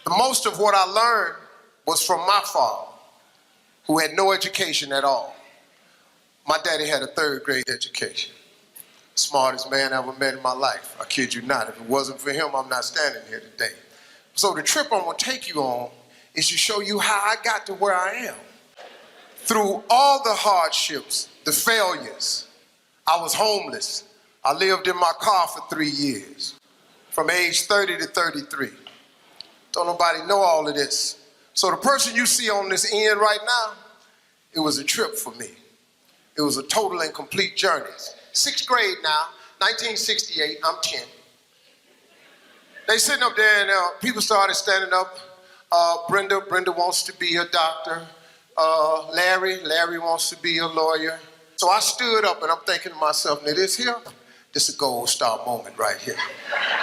Most of what I learned was from my father, who had no education at all. My daddy had a third grade education. Smartest man I ever met in my life. I kid you not. If it wasn't for him, I'm not standing here today. So the trip I'm gonna take you on is to show you how I got to where I am. Through all the hardships, the failures, I was homeless. I lived in my car for 3 years, from age 30 to 33. Don't nobody know all of this. So the person you see on this end right now, it was a trip for me. It was a total and complete journey. 6th grade now, 1968, I'm 10. They sitting up there and people started standing up. Brenda wants to be a doctor. Larry wants to be a lawyer. So I stood up and I'm thinking to myself, now this is a gold star moment right here.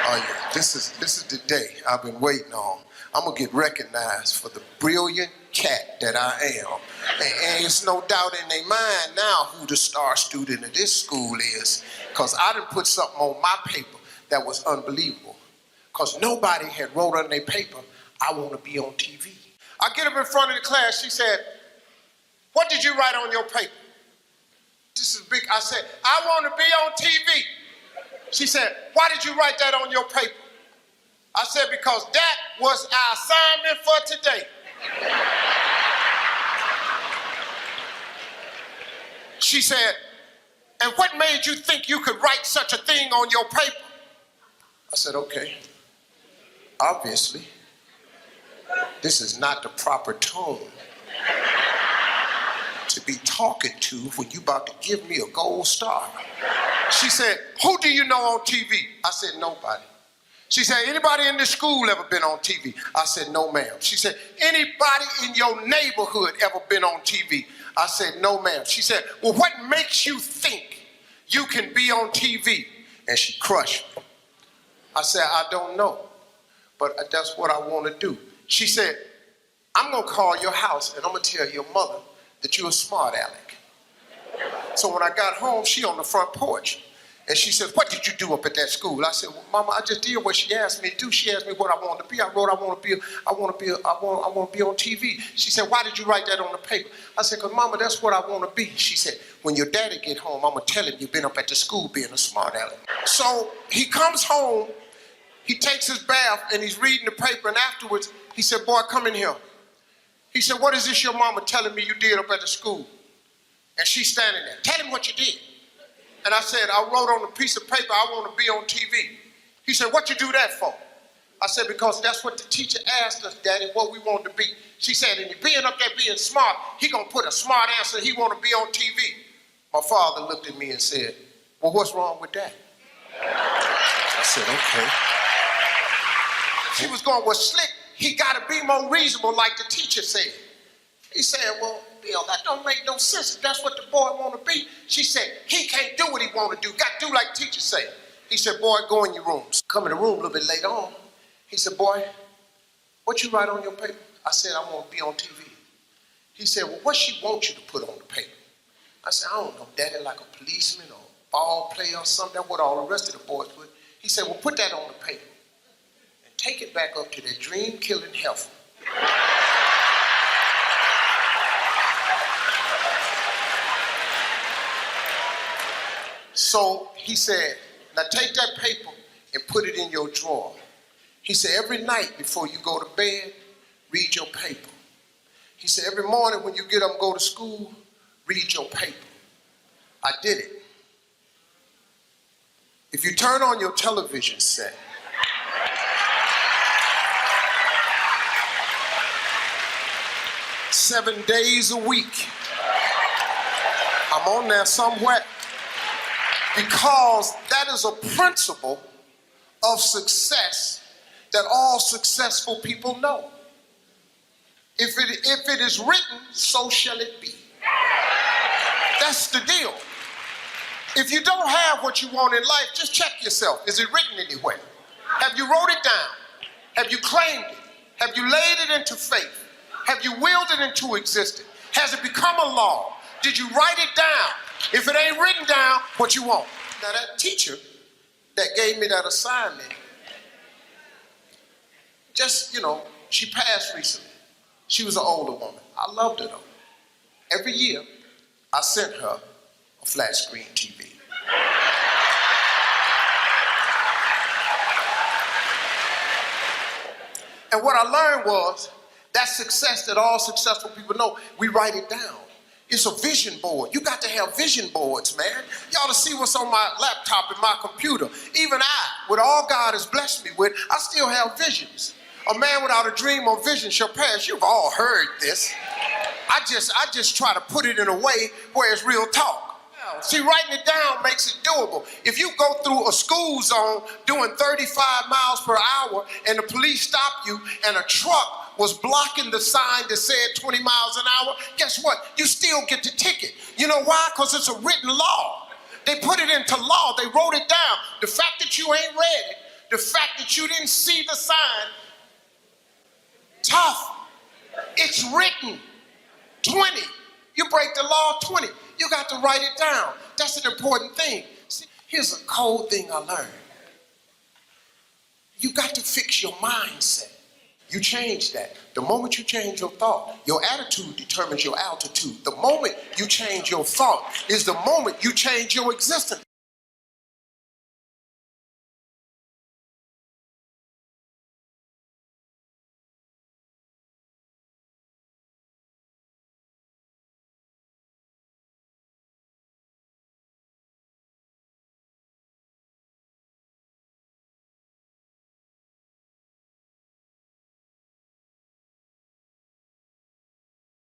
Oh yeah, this is the day I've been waiting on. I'm gonna get recognized for the brilliant cat that I am. And it's no doubt in their mind now who the star student of this school is, because I done put something on my paper that was unbelievable. Because nobody had wrote on their paper, I want to be on TV. I get up in front of the class, she said, what did you write on your paper? This is big. I said, I want to be on TV. She said, why did you write that on your paper? I said, because that was our assignment for today. She said, and what made you think you could write such a thing on your paper? I said, okay, obviously, this is not the proper tone to be talking to when you about to give me a gold star. She said, who do you know on TV? I said, nobody. She said, anybody in this school ever been on TV? I said, no, ma'am. She said, anybody in your neighborhood ever been on TV? I said, no, ma'am. She said, well, what makes you think you can be on TV? And she crushed me. I said, I don't know, but that's what I want to do. She said, I'm going to call your house and I'm going to tell your mother that you're a smart aleck. So when I got home, she on the front porch. And she said, what did you do up at that school? I said, well, Mama, I just did what she asked me to do. She asked me what I wanted to be. I wrote, I want to be on TV. She said, why did you write that on the paper? I said, because Mama, that's what I want to be. She said, when your daddy get home, I'm going to tell him you've been up at the school being a smart aleck. So he comes home, he takes his bath and he's reading the paper, and afterwards he said, boy, come in here. He said, what is this your mama telling me you did up at the school? And she's standing there. Tell him what you did. And I said, I wrote on a piece of paper, I want to be on TV. He said, what you do that for? I said, because that's what the teacher asked us, Daddy, what we wanted to be. She said, and you being up there being smart, he going to put a smart answer, he want to be on TV. My father looked at me and said, well, what's wrong with that? I said, okay. She was going, well, Slick, he got to be more reasonable like the teacher said. He said, well, Bill, that don't make no sense. If that's what the boy want to be. She said, he can't do what he want to do. Got to do like the teacher said. He said, boy, go in your rooms. Come in the room a little bit later on. He said, boy, what you write on your paper? I said, I want to be on TV. He said, well, what she want you to put on the paper? I said, I don't know, Daddy, like a policeman or a ball player or something. That's what all the rest of the boys put. He said, well, put that on the paper and take it back up to that dream-killing heifer. So he said, now take that paper and put it in your drawer. He said, every night before you go to bed, read your paper. He said, every morning when you get up and go to school, read your paper. I did it. If you turn on your television set, seven days a week, I'm on there somewhere, because that is a principle of success that all successful people know. If it is written, so shall it be. That's the deal. If you don't have what you want in life, just check yourself. Is it written anywhere? Have you wrote it down? Have you claimed it? Have you laid it into faith? Have you willed it into existence? Has it become a law? Did you write it down? If it ain't written down, what you want? Now that teacher that gave me that assignment, just, She passed recently. She was an older woman. I loved her though. Every year, I sent her a flat screen TV. And what I learned was that success that all successful people know, we write it down. It's a vision board. You got to have vision boards, man. You ought to see what's on my laptop and my computer. Even I, with all God has blessed me with, I still have visions. A man without a dream or vision shall perish. You've all heard this. I just try to put it in a way where it's real talk. See, writing it down makes it doable. If you go through a school zone doing 35 miles per hour and the police stop you and a truck was blocking the sign that said 20 miles an hour, guess what? You still get the ticket. You know why? Because it's a written law. They put it into law. They wrote it down. The fact that you ain't read it, the fact that you didn't see the sign, tough. It's written. 20. You break the law, 20. You got to write it down. That's an important thing. See, here's a cold thing I learned. You got to fix your mindset. You change that. The moment you change your thought, your attitude determines your altitude. The moment you change your thought is the moment you change your existence.